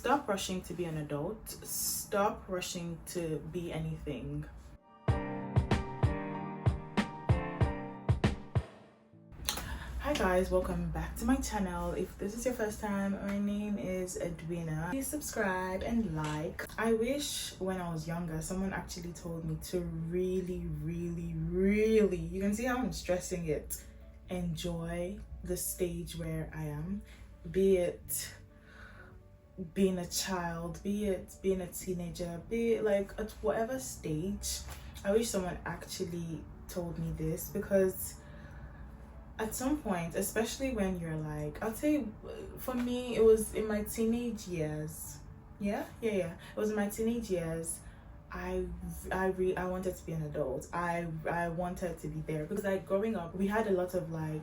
Stop rushing to be an adult. Stop rushing to be anything. Hi guys, welcome back to my channel. If this is your first time, my name is Edeewina. Please subscribe and like. I wish when I was younger someone actually told me to really, you can see how I'm stressing it, enjoy the stage where I am, be it being a child, be it being a teenager, be it like at whatever stage. I wish someone actually told me this, because at some point, especially when you're like, I'll say for me it was in my teenage years. It was in my teenage years. I wanted to be an adult. I wanted to be there, because like growing up we had a lot of like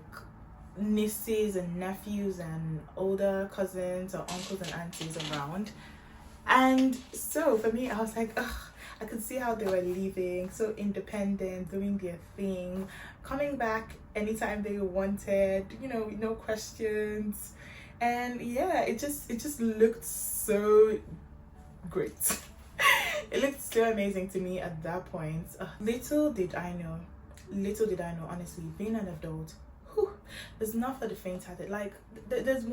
nieces and nephews and older cousins or uncles and aunties around, and so for me I was like, ugh, I could see how they were leaving, so independent, doing their thing, coming back anytime they wanted, you know, no questions. And yeah, it just looked so great. It looked so amazing to me at that point. Little did I know, honestly, being an adult, it's not for the faint-hearted. Like there's a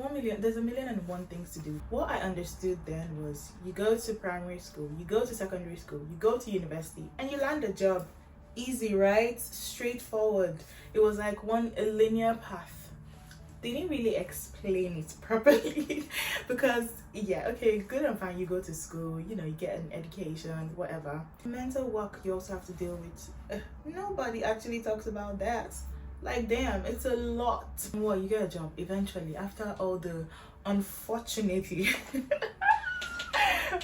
million and one things to do. What I understood then was, you go to primary school, you go to secondary school, you go to university, and you land a job. Easy, right? Straightforward. It was like a linear path. They didn't really explain it properly because yeah, okay, good and fine, you go to school, you know, you get an education, whatever. Mental work you also have to deal with. Nobody actually talks about that. Like damn, it's a lot. Well, you get a job eventually after all the unfortunately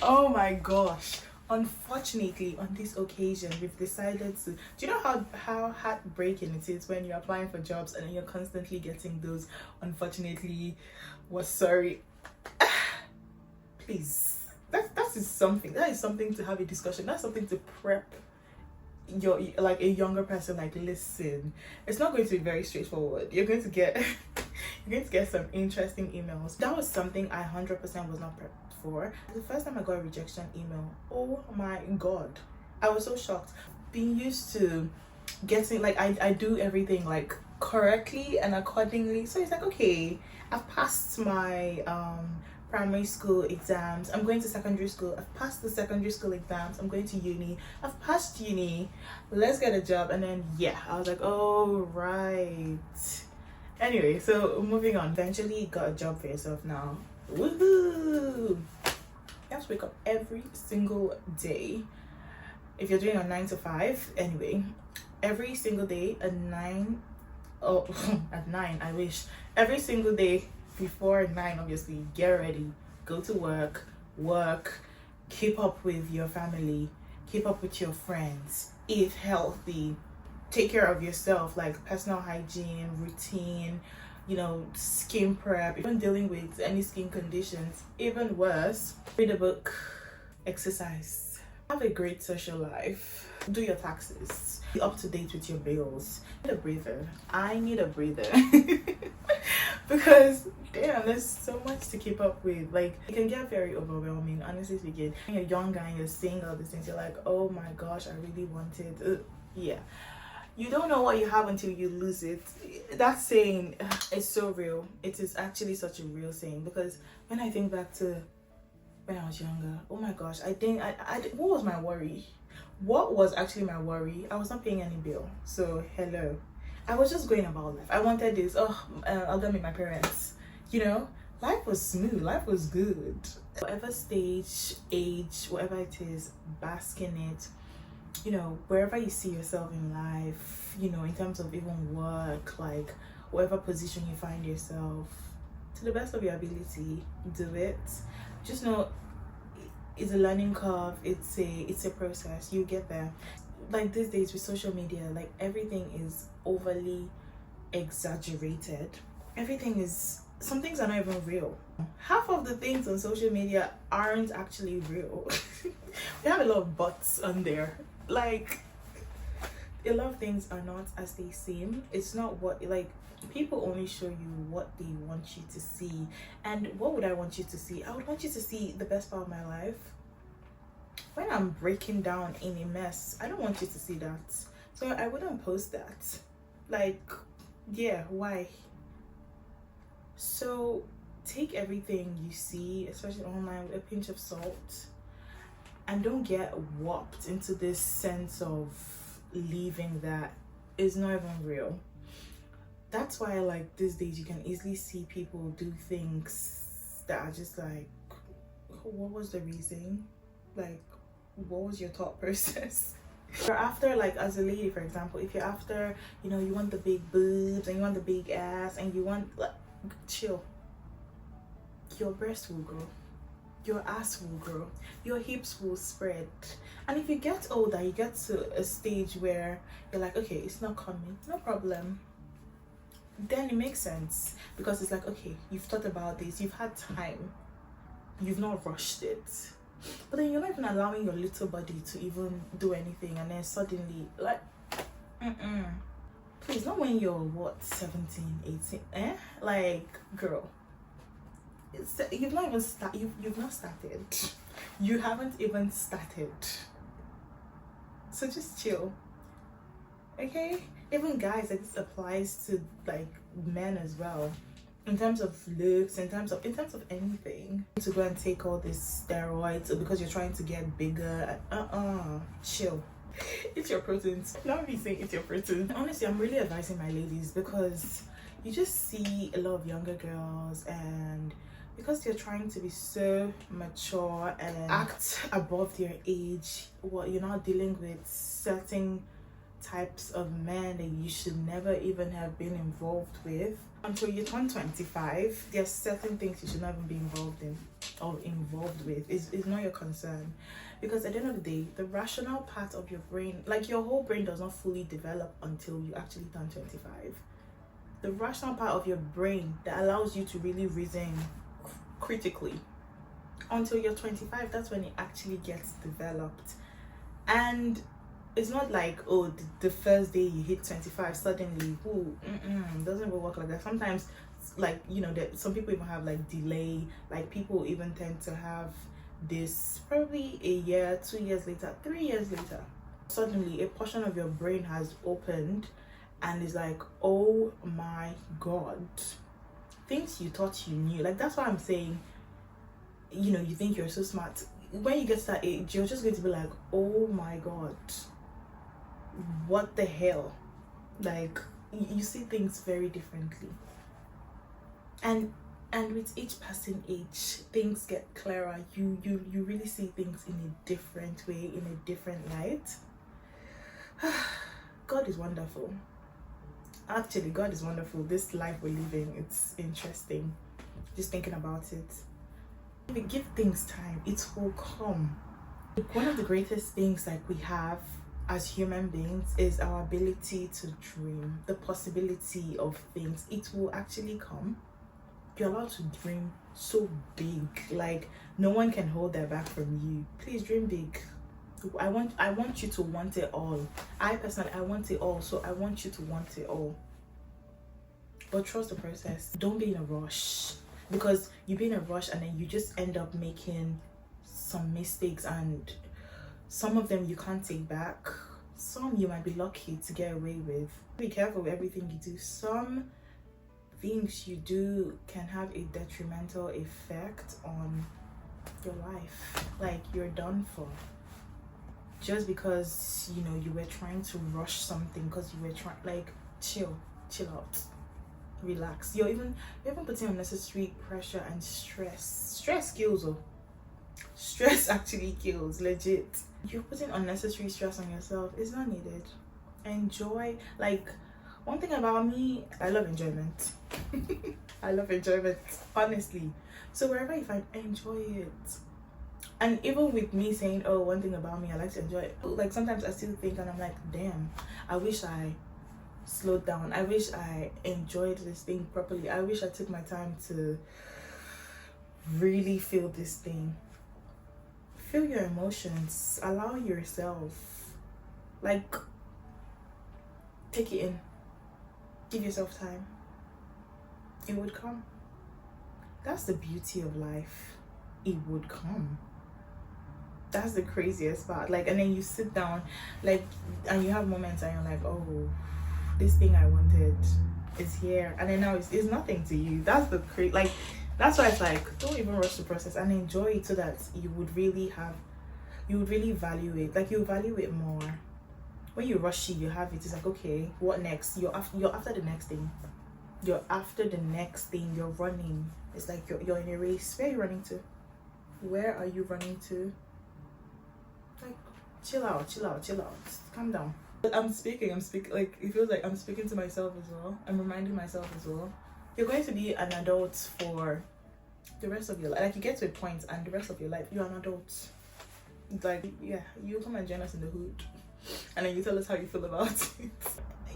oh my gosh, unfortunately on this occasion we've decided to, do you know how heartbreaking it is when you're applying for jobs and then you're constantly getting those unfortunately, please, that is something to have a discussion. That's something to prep you're like a younger person. Like, listen, it's not going to be very straightforward. You're going to get some interesting emails. That was something I 100% was not prepped for. The first time I got a rejection email, oh my god, I was so shocked. Being used to getting, like, I do everything like correctly and accordingly, so it's like, okay, I've passed my primary school exams, I'm going to secondary school, I've passed the secondary school exams, I'm going to uni, I've passed uni, let's get a job. And then yeah, I was like, oh right. Anyway, so moving on, eventually got a job for yourself now. Woohoo! You have to wake up every single day. If you're doing a 9 to 5, anyway, every single day at 9, oh at 9, I wish, every single day before 9, obviously, get ready, go to work, keep up with your family, keep up with your friends, eat healthy, take care of yourself, like personal hygiene, routine, you know, skin prep, even dealing with any skin conditions, even worse, read a book, exercise, have a great social life, do your taxes, be up to date with your bills. I need a breather because damn, there's so much to keep up with. Like, it can get very overwhelming, honestly speaking. When you're younger and you're seeing all these things, you're like, oh my gosh, I really wanted yeah, you don't know what you have until you lose it. That saying is so real. It is actually such a real saying, because when I think back to when I was younger, oh my gosh, I what was my worry? What was actually my worry? I was not paying any bill, so hello, I was just going about life. I wanted this, I'll go meet my parents, you know, life was smooth, life was good. Whatever stage, age, whatever it is, bask in it, you know, wherever you see yourself in life, you know, in terms of even work, like whatever position you find yourself, to the best of your ability, do it. Just know it's a learning curve, it's a process, you get there. Like these days with social media, like everything is overly exaggerated. Some things are not even real. Half of the things on social media aren't actually real. We have a lot of bots on there. Like, a lot of things are not as they seem. It's not what, like, People only show you what they want you to see. And what would I want you to see? I would want you to see the best part of my life. When I'm breaking down in a mess, I don't want you to see that. So I wouldn't post that. Like, yeah, why? So take everything you see, especially online, with a pinch of salt, and don't get warped into this sense of leaving that is not even real. That's why, like, these days you can easily see people do things that are just like, what was the reason? Like, what was your thought process? You're after, like, as a lady, for example, if you're after, you know, you want the big boobs and you want the big ass and you want, like, chill. Your breast will grow, your ass will grow, your hips will spread. And if you get older, you get to a stage where you're like, okay, it's not coming, no problem. Then it makes sense, because it's like, okay, you've thought about this, you've had time, you've not rushed it. But then you're not even allowing your little body to even do anything, and then suddenly, like, please, not when you're what, 17, 18, like, girl, you've not even started. You've not started. You haven't even started. So just chill, okay? Even guys, like, this applies to, like, men as well, in terms of looks, in terms of anything. To go and take all these steroids because you're trying to get bigger. Chill. It's your proteins. Not me saying it's your protein. Honestly, I'm really advising my ladies, because you just see a lot of younger girls, and because they're trying to be so mature and act above their age, you're not dealing with certain types of men that you should never even have been involved with. Until you turn 25, there's certain things you should not even be involved in or involved with. It's not your concern, because at the end of the day, the rational part of your brain, like, your whole brain does not fully develop until you actually turn 25. The rational part of your brain that allows you to really reason critically, until you're 25, that's when it actually gets developed. And it's not like, oh, the first day you hit 25 suddenly, doesn't even work like that. Sometimes, like, you know, that some people even have, like, delay. Like, people even tend to have this probably a year, 2 years later, 3 years later, suddenly a portion of your brain has opened and is like, oh my god, things you thought you knew. Like, that's why I'm saying, you know, you think you're so smart. When you get to that age, you're just going to be like, oh my god, what the hell? Like, you see things very differently, and with each passing age, things get clearer. You really see things in a different way, in a different light. God is wonderful. Actually, God is wonderful. This life we're living, it's interesting just thinking about it. If we give things time, it will come. One of the greatest things, like, we have as human beings is our ability to dream, the possibility of things. It will actually come. You're allowed to dream so big, like, no one can hold that back from you. Please dream big. I want you to want it all. I want it all, so I want you to want it all. But trust the process. Don't be in a rush, because you be in a rush and then you just end up making some mistakes, and some of them you can't take back. Some you might be lucky to get away with. Be careful with everything you do. Some things you do can have a detrimental effect on your life. Like, you're done for, just because, you know, you were trying to rush something, because you were trying, like, chill out, relax. You're even putting unnecessary pressure and stress kills. Stress actually kills, legit. You're putting unnecessary stress on yourself. It's not needed. Enjoy. Like, one thing about me, I love enjoyment. I love enjoyment, honestly. So wherever you find, enjoy it. And even with me saying, oh, one thing about me, I like to enjoy it, like, sometimes I still think, and I'm like, damn, I wish I slowed down. I wish I enjoyed this thing properly. I wish I took my time to really feel this thing. Feel your emotions. Allow yourself, like, take it in. Give yourself time. it would come. That's the beauty of life. It would come. That's the craziest part. Like, and then you sit down, like, and you have moments and you're like, oh, this thing I wanted is here, and then now it's nothing to you. That's the like, that's why it's like, don't even rush the process and enjoy it, so that you would really value it. Like, you value it more. When you rush it, you have it, it's like, okay, what next? You're after the next thing. You're after the next thing. You're running. It's like you're in a race. Where are you running to? Where are you running to? Like, chill out. Calm down. I'm speaking, like, it feels like I'm speaking to myself as well. I'm reminding myself as well. You're going to be an adult for the rest of your life. Like, you get to a point and the rest of your life, you're an adult. Like, yeah, you come and join us in the hood. And then you tell us how you feel about it.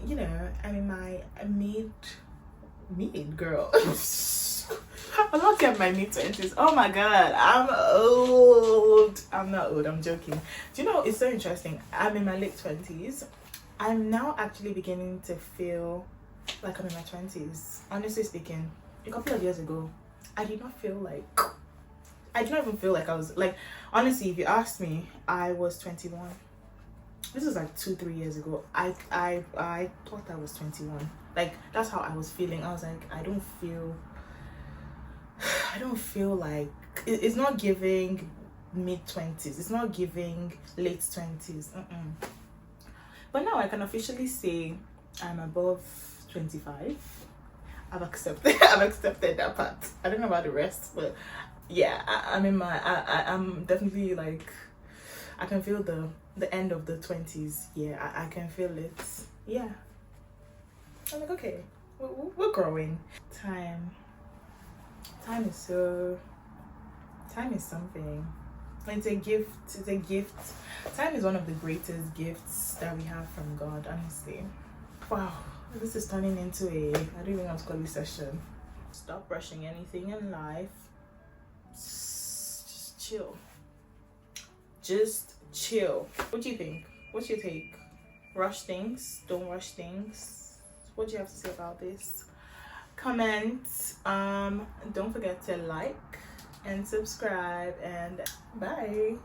You know, I'm in my mid girl. I'm not in my mid-20s. Oh my god, I'm old. I'm not old, I'm joking. Do you know, it's so interesting. I'm in my late 20s. I'm now actually beginning to feel like I'm in my 20s. Honestly speaking, a couple of years ago, I did not even feel like I was, like, honestly, if you asked me, I was 21. This is like 2-3 years ago. I thought I was 21. Like, that's how I was feeling. I was like, I don't feel like it's not giving mid-20s, it's not giving late 20s. But now I can officially say I'm above 25. I've accepted that part. I don't know about the rest, but yeah, I'm definitely, like, I can feel the end of the 20s. Yeah, I can feel it. Yeah, I'm like, okay, we're growing. Time is something. It's a gift. Time is one of the greatest gifts that we have from God, honestly. Wow, this is turning into I don't even want to call it session. Stop rushing anything in life. Just chill. Just chill. What do you think? What's your take? Rush things? Don't rush things? What do you have to say about this? Comment. Don't forget to like and subscribe, and bye.